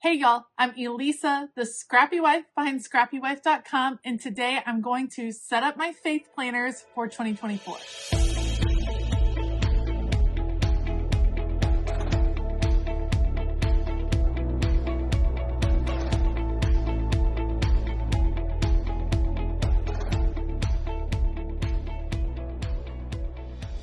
Hey y'all, I'm Elisa, the Scrappy Wife behind ScrappyWife.com, and today I'm going to set up my faith planners for 2024.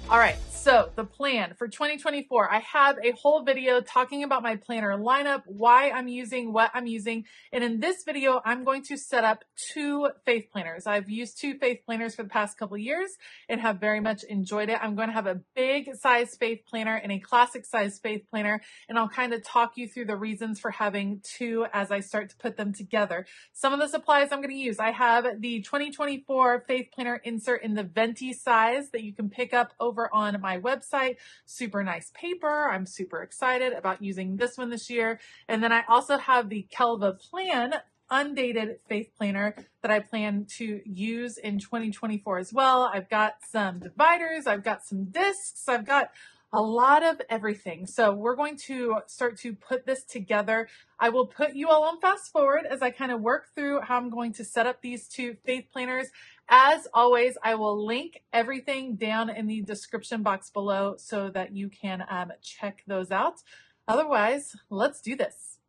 All right, so the plan for 2024, I have a whole video talking about my planner lineup, why I'm using what I'm using. And in this video, I'm going to set up two faith planners. I've used two faith planners for the past couple of years and have very much enjoyed it. I'm going to have a big size faith planner and a classic size faith planner. And I'll kind of talk you through the reasons for having two as I start to put them together. Some of the supplies I'm going to use, I have the 2024 faith planner insert in the venti size that you can pick up over on my website. Super nice paper. I'm super excited about using this one this year. And then I also have the Kelva Plan undated faith planner that I plan to use in 2024 as well. I've got some dividers, I've got some discs, I've got a lot of everything. So we're going to start to put this together. I will put you all on fast forward as I kind of work through how I'm going to set up these two faith planners. As always, I will link everything down in the description box below so that you can check those out. Otherwise, let's do this.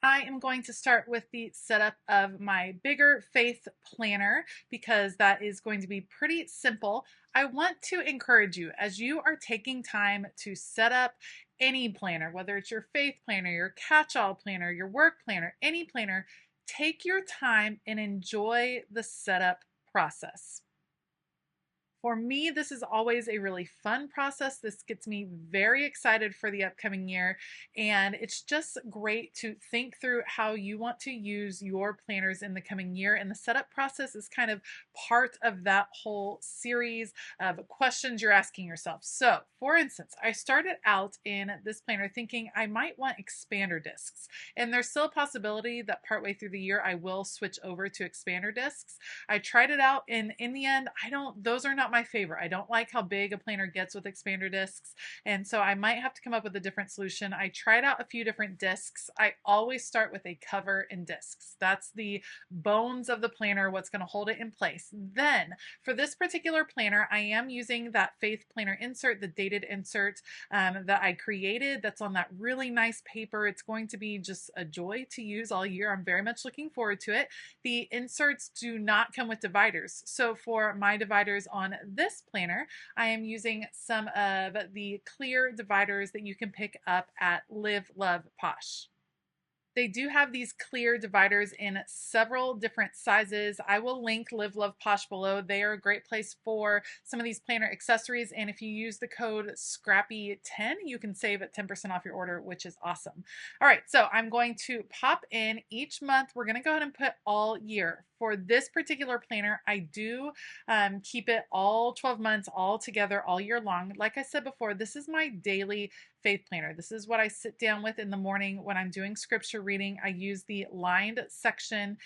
I am going to start with the setup of my bigger faith planner because that is going to be pretty simple. I want to encourage you as you are taking time to set up any planner, whether it's your faith planner, your catch-all planner, your work planner, any planner, take your time and enjoy the setup process. For me, this is always a really fun process. This gets me very excited for the upcoming year, and it's just great to think through how you want to use your planners in the coming year, and the setup process is kind of part of that whole series of questions you're asking yourself. So, for instance, I started out in this planner thinking I might want expander discs, and there's still a possibility that partway through the year I will switch over to expander discs. I tried it out, and in the end, those are not my favorite. I don't like how big a planner gets with expander discs, and so I might have to come up with a different solution. I tried out a few different discs. I always start with a cover and discs. That's the bones of the planner, what's going to hold it in place. Then, for this particular planner, I am using that faith planner insert, the dated insert that I created that's on that really nice paper. It's going to be just a joy to use all year. I'm very much looking forward to it. The inserts do not come with dividers. So for my dividers on this planner, I am using some of the clear dividers that you can pick up at Live, Love, Posh. They do have these clear dividers in several different sizes. I will link Live, Love, Posh below. They are a great place for some of these planner accessories. And if you use the code SCRAPPY10, you can save at 10% off your order, which is awesome. All right, so I'm going to pop in each month. We're going to go ahead and put all year. For this particular planner, I do keep it all 12 months, all together, all year long. Like I said before, this is my daily faith planner. This is what I sit down with in the morning when I'm doing scripture reading. I use the lined section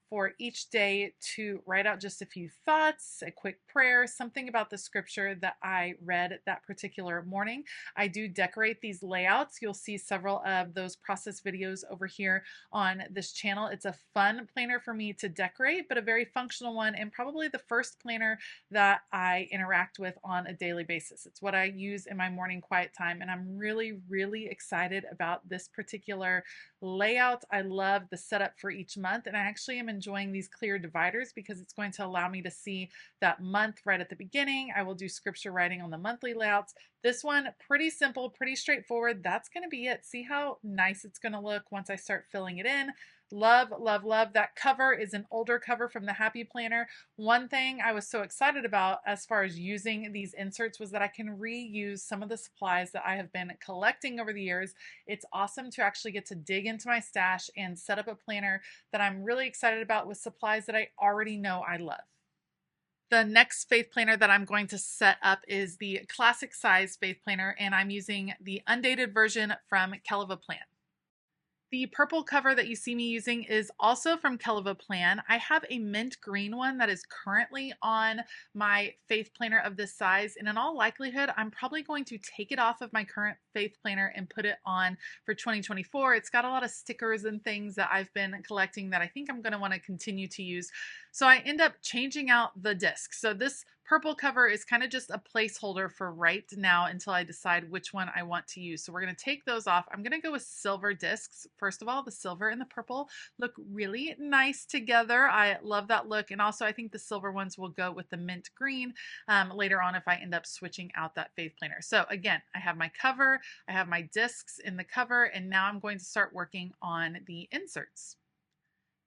for each day to write out just a few thoughts, a quick prayer, something about the scripture that I read that particular morning. I do decorate these layouts. You'll see several of those process videos over here on this channel. It's a fun planner for me to decorate, but a very functional one, and probably the first planner that I interact with on a daily basis. It's what I use in my morning quiet time, and I'm really, really excited about this particular layout. I love the setup for each month, and I actually am enjoying these clear dividers because it's going to allow me to see that month right at the beginning. I will do scripture writing on the monthly layouts. This one, pretty simple, pretty straightforward. That's going to be it. See how nice it's going to look once I start filling it in. Love, love, love. That cover is an older cover from the Happy Planner. One thing I was so excited about as far as using these inserts was that I can reuse some of the supplies that I have been collecting over the years. It's awesome to actually get to dig into my stash and set up a planner that I'm really excited about with supplies that I already know I love. The next faith planner that I'm going to set up is the classic size faith planner, and I'm using the undated version from Kelva Plan. The purple cover that you see me using is also from Kelva Plan. I have a mint green one that is currently on my faith planner of this size, and in all likelihood, I'm probably going to take it off of my current faith planner and put it on for 2024. It's got a lot of stickers and things that I've been collecting that I think I'm going to want to continue to use. So I end up changing out the disc. So this purple cover is kind of just a placeholder for right now until I decide which one I want to use. So we're going to take those off. I'm going to go with silver discs. First of all, the silver and the purple look really nice together. I love that look. And also I think the silver ones will go with the mint green later on if I end up switching out that faith planner. So again, I have my cover, I have my discs in the cover, and now I'm going to start working on the inserts.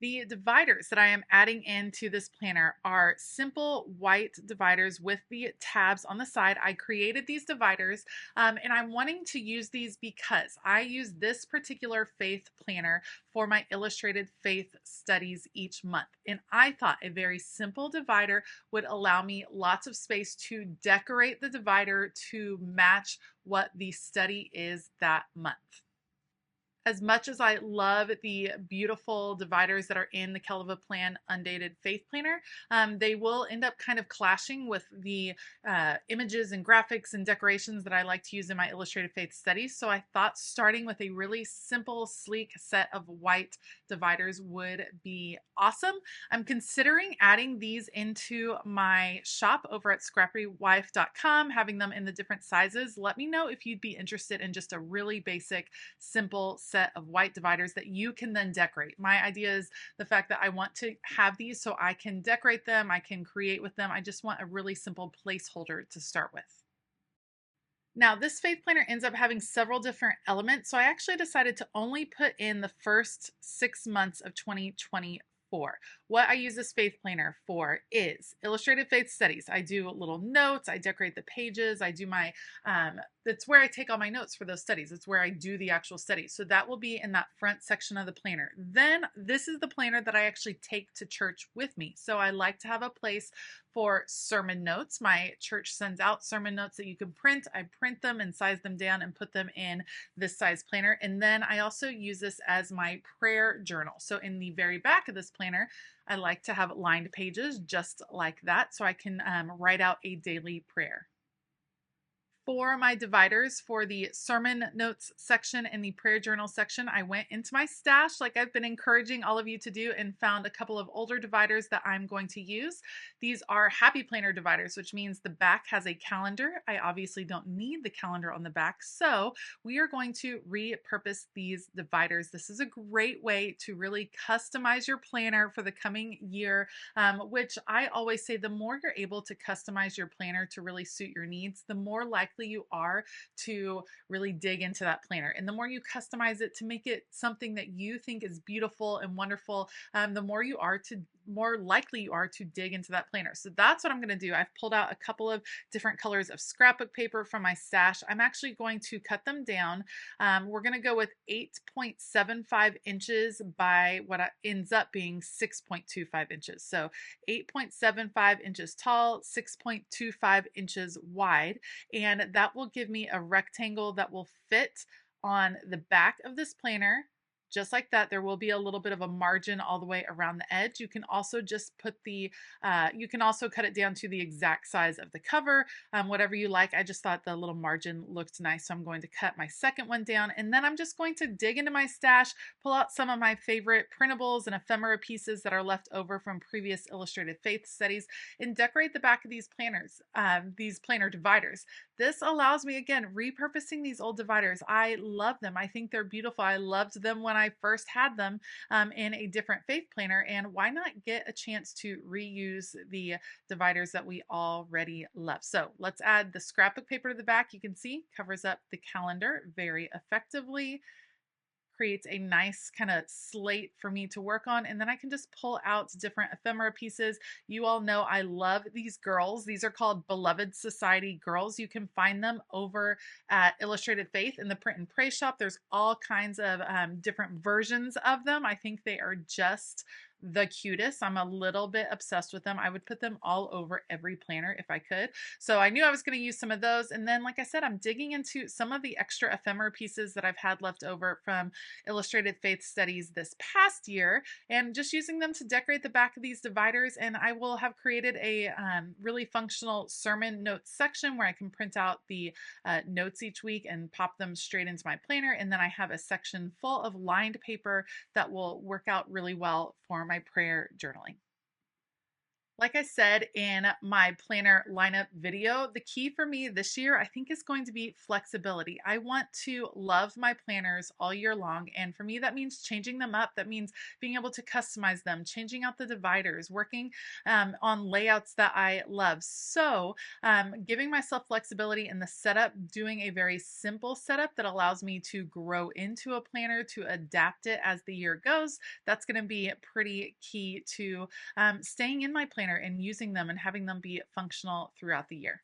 The dividers that I am adding into this planner are simple white dividers with the tabs on the side. I created these dividers and I'm wanting to use these because I use this particular faith planner for my illustrated faith studies each month. And I thought a very simple divider would allow me lots of space to decorate the divider to match what the study is that month. As much as I love the beautiful dividers that are in the Kelva Plan Undated Faith Planner, they will end up kind of clashing with the images and graphics and decorations that I like to use in my illustrated faith studies. So I thought starting with a really simple, sleek set of white dividers would be awesome. I'm considering adding these into my shop over at ScrappyWife.com, having them in the different sizes. Let me know if you'd be interested in just a really basic, simple set of white dividers that you can then decorate. My idea is the fact that I want to have these so I can decorate them, I can create with them. I just want a really simple placeholder to start with. Now, this faith planner ends up having several different elements, so I actually decided to only put in the first 6 months of 2024. What I use this faith planner for is illustrated faith studies. I do little notes, I decorate the pages, I do my, that's where I take all my notes for those studies. It's where I do the actual studies. So that will be in that front section of the planner. Then this is the planner that I actually take to church with me. So I like to have a place for sermon notes. My church sends out sermon notes that you can print. I print them and size them down and put them in this size planner. And then I also use this as my prayer journal. So in the very back of this planner, I like to have lined pages just like that so I can write out a daily prayer. For my dividers for the sermon notes section and the prayer journal section, I went into my stash like I've been encouraging all of you to do and found a couple of older dividers that I'm going to use. These are Happy Planner dividers, which means the back has a calendar. I obviously don't need the calendar on the back, so we are going to repurpose these dividers. This is a great way to really customize your planner for the coming year, which I always say the more you're able to customize your planner to really suit your needs, the more likely you are to really dig into that planner. And the more you customize it to make it something that you think is beautiful and wonderful, the more likely you are to dig into that planner. So that's what I'm going to do. I've pulled out a couple of different colors of scrapbook paper from my stash. I'm actually going to cut them down. We're going to go with 8.75 inches by what ends up being 6.25 inches. So 8.75 inches tall, 6.25 inches wide, and that will give me a rectangle that will fit on the back of this planner. Just like that, there will be a little bit of a margin all the way around the edge. You can also just put the, you can also cut it down to the exact size of the cover, whatever you like. I just thought the little margin looked nice, so I'm going to cut my second one down, and then I'm just going to dig into my stash, pull out some of my favorite printables and ephemera pieces that are left over from previous illustrated faith studies, and decorate the back of these planners, these planner dividers. This allows me, again, repurposing these old dividers. I love them. I think they're beautiful. I loved them when I first had them in a different faith planner, and why not get a chance to reuse the dividers that we already love? So let's add the scrapbook paper to the back. You can see covers up the calendar very effectively, creates a nice kind of slate for me to work on, and then I can just pull out different ephemera pieces. You all know I love these girls. These are called Beloved Society girls. You can find them over at Illustrated Faith in the Print and Pray shop. There's all kinds of different versions of them. I think they are just the cutest. I'm a little bit obsessed with them. I would put them all over every planner if I could. So I knew I was going to use some of those. And then, like I said, I'm digging into some of the extra ephemera pieces that I've had left over from Illustrated Faith Studies this past year and just using them to decorate the back of these dividers. And I will have created a really functional sermon notes section where I can print out the notes each week and pop them straight into my planner. And then I have a section full of lined paper that will work out really well for my prayer journaling. Like I said in my planner lineup video, the key for me this year, I think, is going to be flexibility. I want to love my planners all year long. And for me, that means changing them up. That means being able to customize them, changing out the dividers, working on layouts that I love. So giving myself flexibility in the setup, doing a very simple setup that allows me to grow into a planner, to adapt it as the year goes, that's going to be pretty key to staying in my planner and using them and having them be functional throughout the year.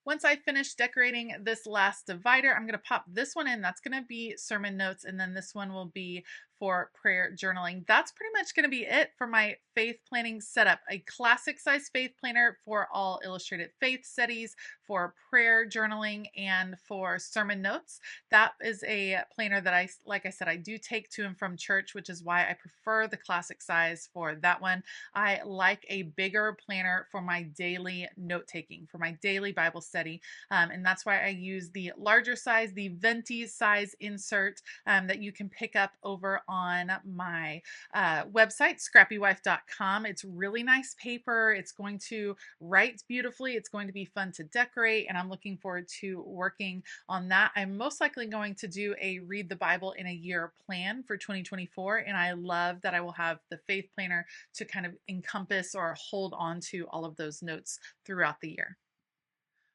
Once I finish decorating this last divider, I'm going to pop this one in. That's going to be sermon notes, and then this one will be for prayer journaling. That's pretty much going to be it for my faith planning setup. A classic size faith planner for all Illustrated Faith studies, for prayer journaling, and for sermon notes. That is a planner that like I said, I do take to and from church, which is why I prefer the classic size for that one. I like a bigger planner for my daily note taking, for my daily Bible study. And that's why I use the larger size, the venti size insert that you can pick up over on my website, ScrappyWife.com. It's really nice paper. It's going to write beautifully. It's going to be fun to decorate, and I'm looking forward to working on that. I'm most likely going to do a Read the Bible in a Year plan for 2024, and I love that I will have the faith planner to kind of encompass or hold on to all of those notes throughout the year.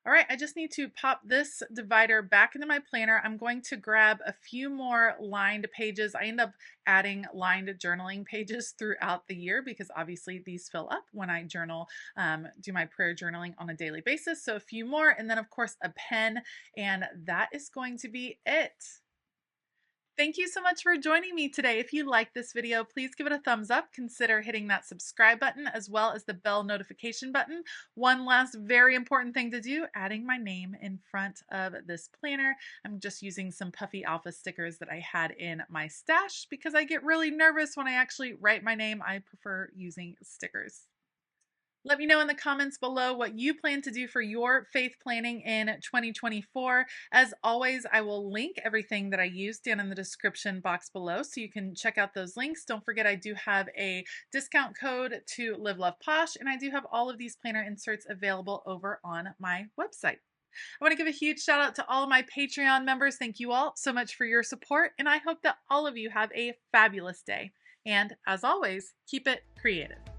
All right, I just need to pop this divider back into my planner. I'm going to grab a few more lined pages. I end up adding lined journaling pages throughout the year because obviously these fill up when I journal, do my prayer journaling on a daily basis. So a few more, and then of course a pen, and that is going to be it. Thank you so much for joining me today. If you like this video, please give it a thumbs up. Consider hitting that subscribe button as well as the bell notification button. One last very important thing to do, adding my name in front of this planner. I'm just using some Puffy Alpha stickers that I had in my stash because I get really nervous when I actually write my name. I prefer using stickers. Let me know in the comments below what you plan to do for your faith planning in 2024. As always, I will link everything that I use down in the description box below so you can check out those links. Don't forget, I do have a discount code to Live Love Posh, and I do have all of these planner inserts available over on my website. I want to give a huge shout out to all of my Patreon members. Thank you all so much for your support, and I hope that all of you have a fabulous day. And as always, keep it creative.